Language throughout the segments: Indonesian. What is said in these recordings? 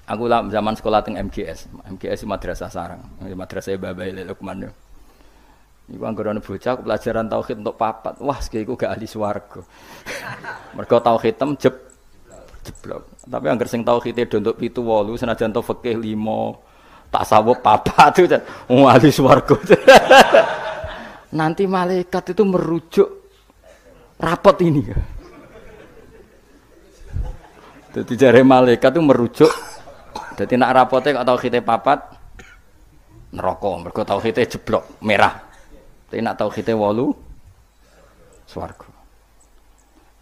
Aku lah zaman sekolah teng MGS. MGS Madrasah Sarang. Madrasah Babai Lukman. Iku anggere ana bocah pelajaran tauhid untuk papat. Wah, sekali iku gak ahli swarga. Mergo tauhid jeblok. Tapi anggere sing tauhide do untuk 7 8 senajan to fikih 5, tasawuf papat itu ahli swarga. Nanti malaikat itu merujuk rapot ini. Jadi jare malaikat itu merujuk. Jadi nak rapote kok tauhide papat neraka, mergo tauhide jeblok merah. Tapi nak tauhide 8 swarga.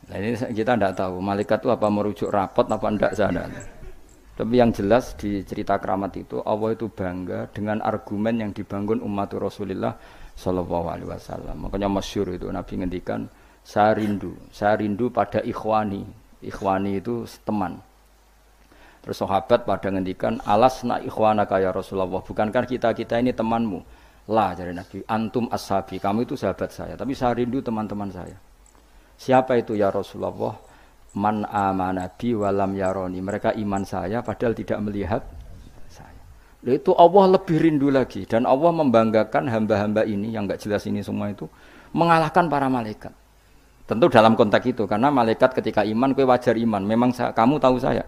Nah ini kita tidak tahu malaikat itu apa merujuk rapot apa tidak sana. Tapi yang jelas di cerita keramat itu Allah itu bangga dengan argumen yang dibangun umat Rasulullah Shallallahu Alaihi Wasallam. Makanya masyhur itu Nabi ngendikan saya rindu pada ikhwani. Ikhwani itu teman. Terus sahabat pada ngendikan alasna ikhwanaka ya Rasulullah. Bukankah kita ini temanmu? Lah dari Nabi, antum ashabi, kamu itu sahabat saya, tapi saya rindu teman-teman saya. Siapa itu ya Rasulullah? Man amana bi walam yaroni. Mereka iman saya padahal tidak melihat saya. Itu Allah lebih rindu lagi dan Allah membanggakan hamba-hamba ini yang enggak jelas ini semua itu mengalahkan para malaikat. Tentu dalam konteks itu karena malaikat ketika iman kowe wajar iman, memang kamu tahu saya.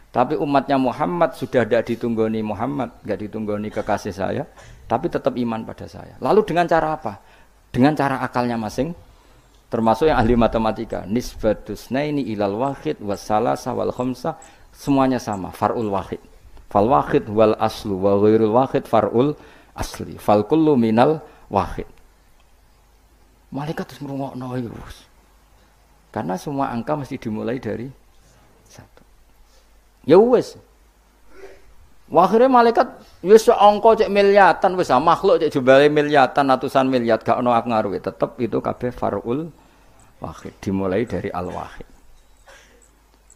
Tapi umatnya Muhammad sudah tidak ditunggoni Muhammad, enggak ditunggoni kekasih saya, tapi tetap iman pada saya. Lalu dengan cara apa? Dengan cara akalnya masing, termasuk yang ahli matematika. Nisbatus naini ilal wahid wassalasa wal khamsa semuanya sama, far'ul wahid. Fal wahid wal aslu wa ghairul wahid far'ul asli. Fal kullu minal wahid. Malaikat terus merungokno iki, karena semua angka mesti dimulai dari satu. Ya wis. Akhirnya malaikat wis angka cek miliatan wis makhluk cek jumlahe miliatan ratusan miliar gak ono ngaruhe tetep itu kabeh far'ul wahid dimulai dari al-wahid.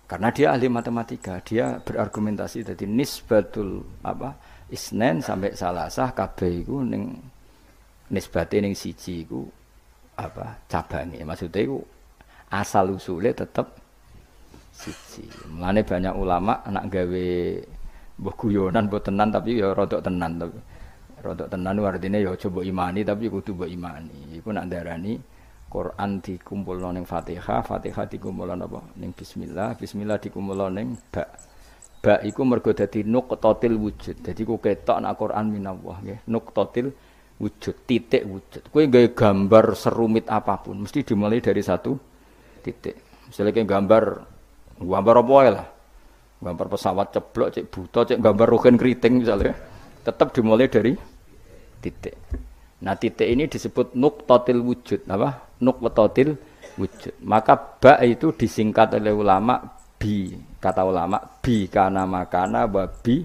Karena dia ahli matematika, dia berargumentasi dadi nisbatul isnen sampai salasah kabeh iku ning nisbate ning siji iku cabange. Maksudnya iku asal usule tetep siji. Mulane banyak ulama anak gawe mbah guyonan mbok tenan tapi ya rodok tenan tapi rodok tenan artine ya coba imani tapi kudu mbok imani. Iku nak ndarani Quran dikumpulno ning Fatihah, Fatihah dikumpulno apa ning bismillah, bismillah dikumpulno ning ba. Ba iku mergo dadi nuqtatil wujud. Dadi ku ketok nak Quran minallah nggih, nuqtatil wujud, titik wujud. Kowe gawe gambar serumit apapun mesti dimulai dari satu titik. Misalnya kayak gambar apa ya lah, gambar pesawat ceblok, cek buta, cek gambar rugen keriting misalnya, tetap dimulai dari titik. Nah titik ini disebut nuqtatil wujud, apa? Nuqtatil wujud. Maka ba itu disingkat oleh ulama bi, kata ulama bi kana makana wa bi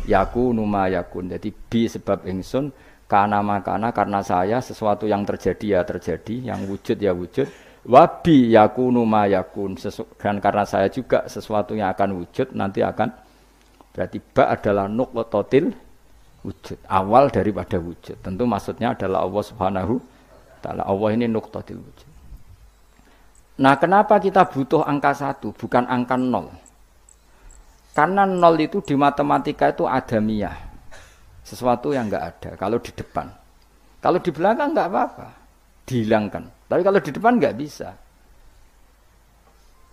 yakunu ma yakun. Jadi bi sebab ingsun, kana makana karena saya sesuatu yang terjadi ya terjadi, yang wujud ya wujud. Wabi yakunu ma yakun, dan karena saya juga sesuatu yang akan wujud nanti akan, berarti ba adalah nuqtatil wujud, awal daripada wujud. Tentu maksudnya adalah Allah Subhanahu taala. Allah ini nuqtatil wujud. Nah, kenapa kita butuh angka 1 bukan angka 0? Karena 0 itu di matematika itu adamiyah, sesuatu yang enggak ada kalau di depan. Kalau di belakang enggak apa-apa, dihilangkan. Tapi kalau di depan nggak bisa.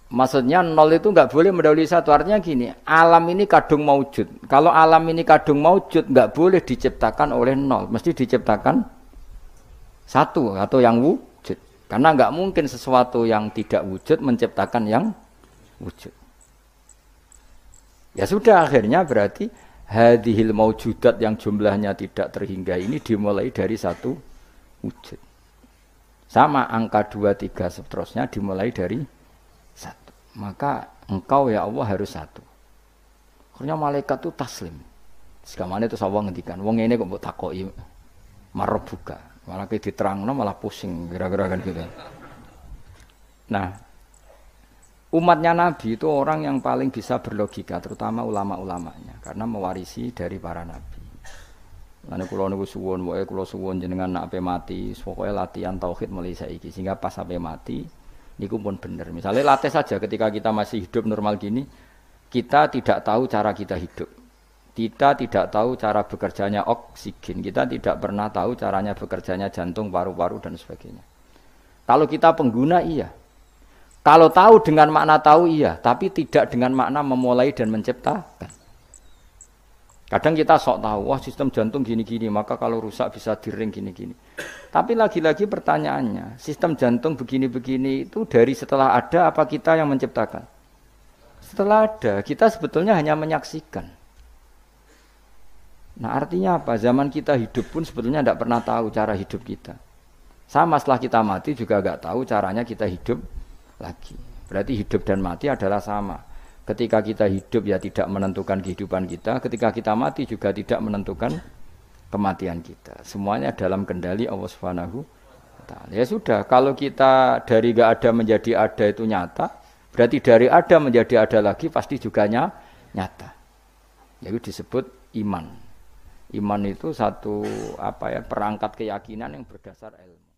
Maksudnya 0 itu nggak boleh mendahului 1. Artinya gini, alam ini kadung maujud. Kalau alam ini kadung maujud nggak boleh diciptakan oleh 0. Mesti diciptakan 1 atau yang wujud. Karena nggak mungkin sesuatu yang tidak wujud menciptakan yang wujud. Ya sudah, akhirnya berarti hadhil maujudat yang jumlahnya tidak terhingga ini dimulai dari 1 wujud. Sama angka 2, 3 seterusnya dimulai dari 1. Maka engkau ya Allah harus 1. Akhirnya malaikat itu taslim. Sekamane itu Allah ngendikan, wong ngene kok mbok takoki marobuka. Malah diterangno malah pusing kira-kira kan gitu. Nah, umatnya Nabi itu orang yang paling bisa berlogika, terutama ulama-ulamanya, karena mewarisi dari para nabi. Lan kula niku suwun, wae kula suwun jenengan nak ape mati, pokoke latihan tauhid mulai saiki sehingga pas ape mati niku pun bener. Misalnya latih saja ketika kita masih hidup normal gini, kita tidak tahu cara kita hidup. Kita tidak tahu cara bekerjanya oksigen. Kita tidak pernah tahu caranya bekerjanya jantung, paru-paru dan sebagainya. Kalau kita pengguna iya. Kalau tahu dengan makna tahu iya, tapi tidak dengan makna memulai dan menciptakan. Kadang kita sok tahu, wah sistem jantung gini-gini, maka kalau rusak bisa diring gini-gini. Tapi lagi-lagi pertanyaannya, sistem jantung begini-begini itu dari setelah ada apa kita yang menciptakan? Setelah ada, kita sebetulnya hanya menyaksikan. Nah artinya apa? Zaman kita hidup pun sebetulnya tidak pernah tahu cara hidup kita. Sama setelah kita mati juga nggak tahu caranya kita hidup lagi. Berarti hidup dan mati adalah sama. Ketika kita hidup ya tidak menentukan kehidupan kita. Ketika kita mati juga tidak menentukan kematian kita. Semuanya dalam kendali Allah Subhanahu wa Ta'ala. Ya sudah, kalau kita dari nggak ada menjadi ada itu nyata, berarti dari ada menjadi ada lagi pasti juga nyata. Itu disebut iman. Iman itu satu perangkat keyakinan yang berdasar ilmu.